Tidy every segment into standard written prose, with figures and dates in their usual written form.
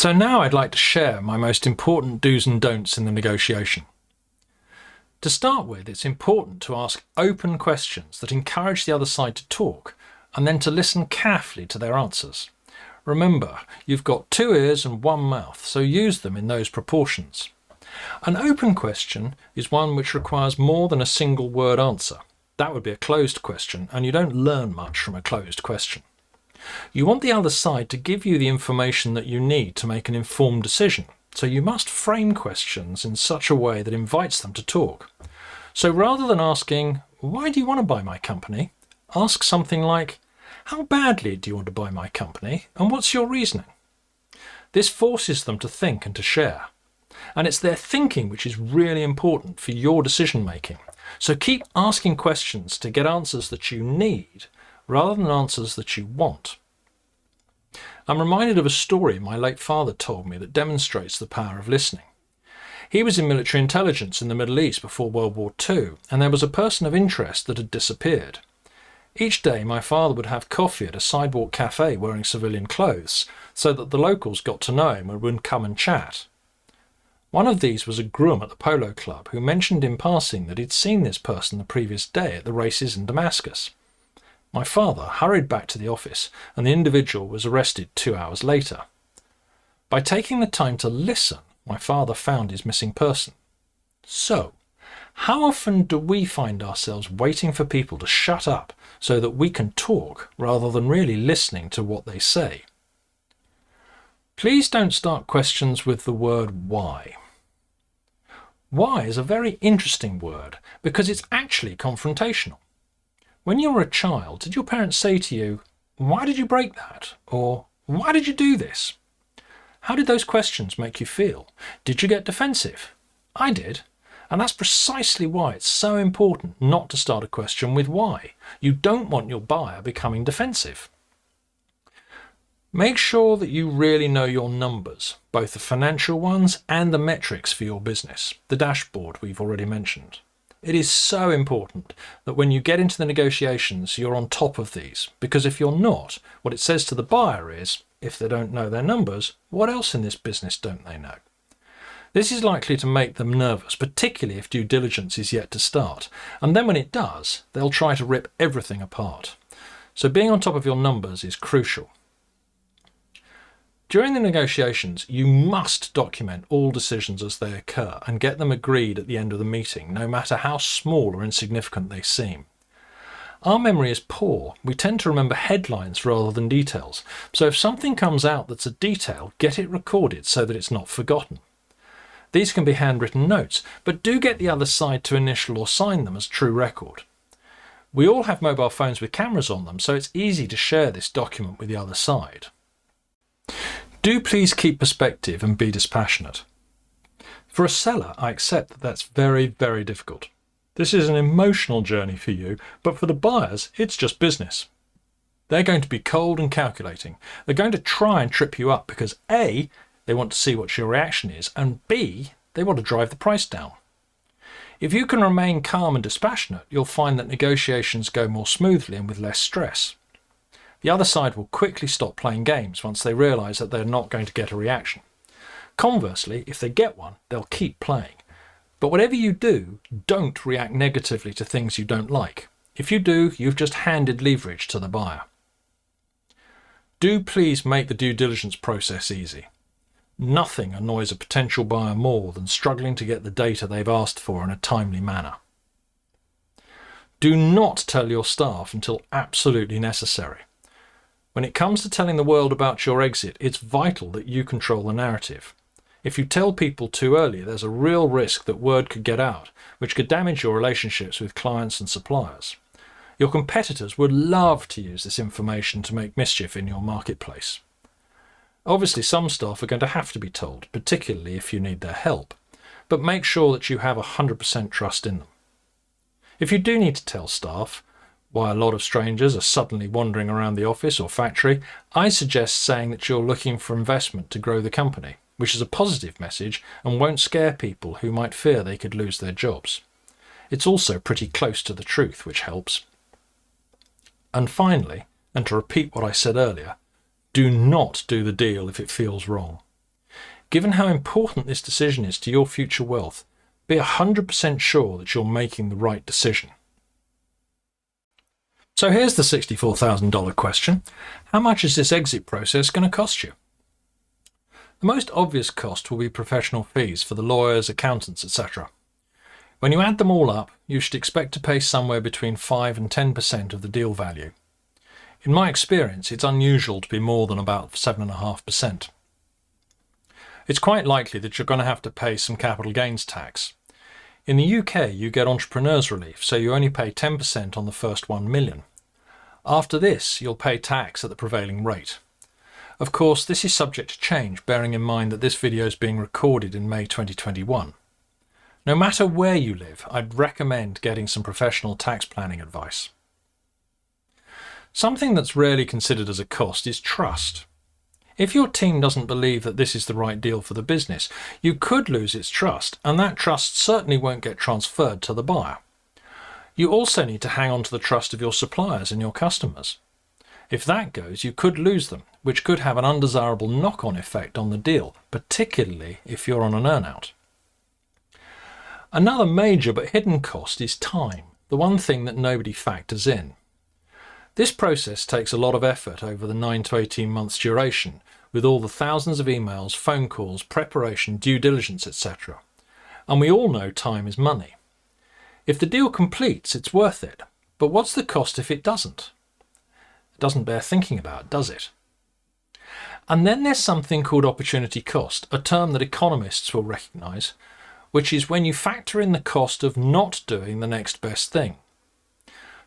So now I'd like to share my most important do's and don'ts in the negotiation. To start with, it's important to ask open questions that encourage the other side to talk, and then to listen carefully to their answers. Remember, you've got 2 ears and 1 mouth, so use them in those proportions. An open question is one which requires more than a single word answer. That would be a closed question, and you don't learn much from a closed question. You want the other side to give you the information that you need to make an informed decision, so you must frame questions in such a way that invites them to talk. So rather than asking, "Why do you want to buy my company?" ask something like, "How badly do you want to buy my company, and what's your reasoning?" This forces them to think and to share. And it's their thinking which is really important for your decision making. So keep asking questions to get answers that you need rather than answers that you want. I'm reminded of a story my late father told me that demonstrates the power of listening. He was in military intelligence in the Middle East before World War II, and there was a person of interest that had disappeared. Each day my father would have coffee at a sidewalk cafe wearing civilian clothes, so that the locals got to know him and would come and chat. One of these was a groom at the polo club who mentioned in passing that he'd seen this person the previous day at the races in Damascus. My father hurried back to the office, and the individual was arrested 2 hours later. By taking the time to listen, my father found his missing person. So, how often do we find ourselves waiting for people to shut up so that we can talk rather than really listening to what they say? Please don't start questions with the word why. Why is a very interesting word because it's actually confrontational. When you were a child, did your parents say to you, "Why did you break that?" Or "Why did you do this?" How did those questions make you feel? Did you get defensive? I did. And that's precisely why it's so important not to start a question with why. You don't want your buyer becoming defensive. Make sure that you really know your numbers, both the financial ones and the metrics for your business, the dashboard we've already mentioned. It is so important that when you get into the negotiations, you're on top of these, because if you're not, what it says to the buyer is, if they don't know their numbers, what else in this business don't they know? This is likely to make them nervous, particularly if due diligence is yet to start. And then when it does, they'll try to rip everything apart. So being on top of your numbers is crucial. During the negotiations, you must document all decisions as they occur and get them agreed at the end of the meeting, no matter how small or insignificant they seem. Our memory is poor. We tend to remember headlines rather than details. So if something comes out that's a detail, get it recorded so that it's not forgotten. These can be handwritten notes, but do get the other side to initial or sign them as true record. We all have mobile phones with cameras on them, so it's easy to share this document with the other side. Do please keep perspective and be dispassionate. For a seller, I accept that that's very, very difficult. This is an emotional journey for you, but for the buyers, it's just business. They're going to be cold and calculating. They're going to try and trip you up because A, they want to see what your reaction is, and B, they want to drive the price down. If you can remain calm and dispassionate, you'll find that negotiations go more smoothly and with less stress. The other side will quickly stop playing games once they realise that they're not going to get a reaction. Conversely, if they get one, they'll keep playing. But whatever you do, don't react negatively to things you don't like. If you do, you've just handed leverage to the buyer. Do please make the due diligence process easy. Nothing annoys a potential buyer more than struggling to get the data they've asked for in a timely manner. Do not tell your staff until absolutely necessary. When it comes to telling the world about your exit, it's vital that you control the narrative. If you tell people too early, there's a real risk that word could get out, which could damage your relationships with clients and suppliers. Your competitors would love to use this information to make mischief in your marketplace. Obviously, some staff are going to have to be told, particularly if you need their help, but make sure that you have 100% trust in them. If you do need to tell staff why a lot of strangers are suddenly wandering around the office or factory, I suggest saying that you're looking for investment to grow the company, which is a positive message and won't scare people who might fear they could lose their jobs. It's also pretty close to the truth, which helps. And finally, and to repeat what I said earlier, do not do the deal if it feels wrong. Given how important this decision is to your future wealth, be 100% sure that you're making the right decision. So here's the $64,000 question. How much is this exit process going to cost you? The most obvious cost will be professional fees for the lawyers, accountants, etc. When you add them all up, you should expect to pay somewhere between 5 and 10% of the deal value. In my experience, it's unusual to be more than about 7.5%. It's quite likely that you're going to have to pay some capital gains tax. In the UK, you get entrepreneurs relief, so you only pay 10% on the first 1 million. After this, you'll pay tax at the prevailing rate. Of course, this is subject to change, bearing in mind that this video is being recorded in May 2021. No matter where you live, I'd recommend getting some professional tax planning advice. Something that's rarely considered as a cost is trust. If your team doesn't believe that this is the right deal for the business, you could lose its trust, and that trust certainly won't get transferred to the buyer. You also need to hang on to the trust of your suppliers and your customers. If that goes, you could lose them, which could have an undesirable knock-on effect on the deal, particularly if you're on an earn-out. Another major but hidden cost is time, the one thing that nobody factors in. This process takes a lot of effort over the 9 to 18 months duration, with all the thousands of emails, phone calls, preparation, due diligence, etc. And we all know time is money. If the deal completes, it's worth it, but what's the cost if it doesn't? It doesn't bear thinking about, does it? And then there's something called opportunity cost, a term that economists will recognise, which is when you factor in the cost of not doing the next best thing.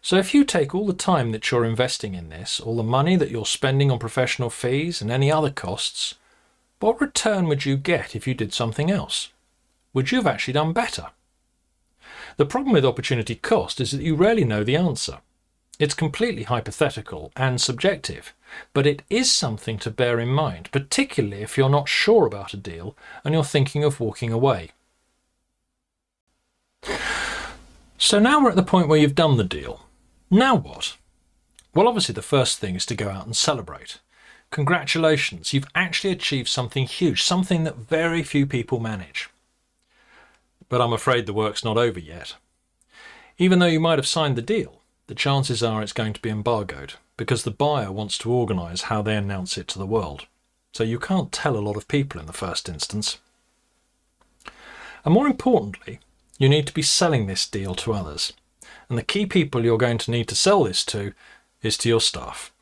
So if you take all the time that you're investing in this, all the money that you're spending on professional fees and any other costs, what return would you get if you did something else? Would you have actually done better? The problem with opportunity cost is that you rarely know the answer. It's completely hypothetical and subjective, but it is something to bear in mind, particularly if you're not sure about a deal and you're thinking of walking away. So now we're at the point where you've done the deal. Now what? Well, obviously the first thing is to go out and celebrate. Congratulations, you've actually achieved something huge, something that very few people manage. But I'm afraid the work's not over yet. Even though you might have signed the deal, the chances are it's going to be embargoed, because the buyer wants to organise how they announce it to the world. So you can't tell a lot of people in the first instance. And more importantly, you need to be selling this deal to others. And the key people you're going to need to sell this to is to your staff.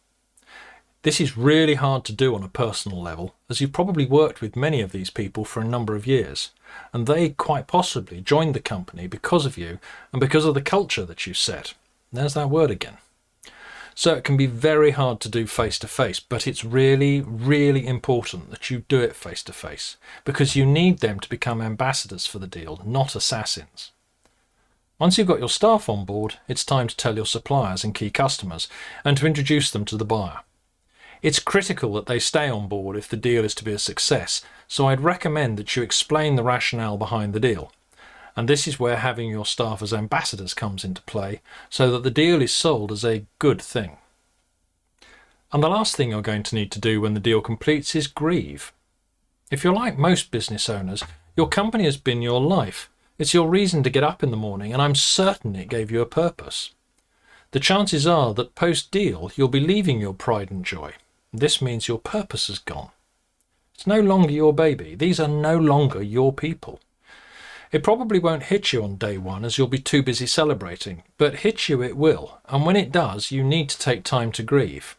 This is really hard to do on a personal level, as you've probably worked with many of these people for a number of years, and they quite possibly joined the company because of you and because of the culture that you set. There's that word again. So it can be very hard to do face-to-face, but it's really, really important that you do it face-to-face, because you need them to become ambassadors for the deal, not assassins. Once you've got your staff on board, it's time to tell your suppliers and key customers and to introduce them to the buyer. It's critical that they stay on board if the deal is to be a success, so I'd recommend that you explain the rationale behind the deal. And this is where having your staff as ambassadors comes into play, so that the deal is sold as a good thing. And the last thing you're going to need to do when the deal completes is grieve. If you're like most business owners, your company has been your life. It's your reason to get up in the morning, and I'm certain it gave you a purpose. The chances are that post-deal you'll be leaving your pride and joy. This means your purpose has gone. It's no longer your baby. These are no longer your people. It probably won't hit you on day one, as you'll be too busy celebrating, but hit you it will, and when it does, you need to take time to grieve.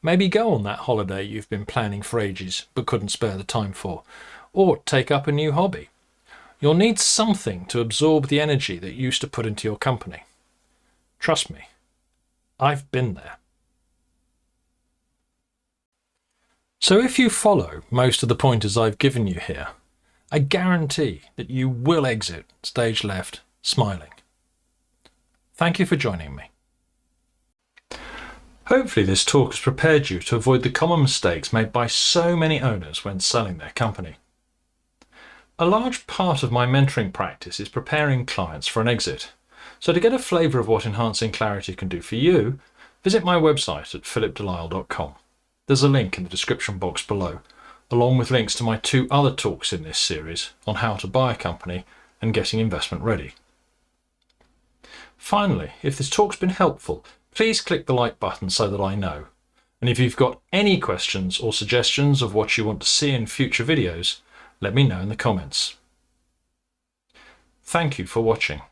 Maybe go on that holiday you've been planning for ages but couldn't spare the time for, or take up a new hobby. You'll need something to absorb the energy that you used to put into your company. Trust me, I've been there. So if you follow most of the pointers I've given you here, I guarantee that you will exit stage left smiling. Thank you for joining me. Hopefully this talk has prepared you to avoid the common mistakes made by so many owners when selling their company. A large part of my mentoring practice is preparing clients for an exit. So to get a flavour of what enhancing clarity can do for you, visit my website at philipdelisle.com. There's a link in the description box below, along with links to my 2 other talks in this series on how to buy a company and getting investment ready. Finally, if this talk's been helpful, please click the like button so that I know. And if you've got any questions or suggestions of what you want to see in future videos, let me know in the comments. Thank you for watching.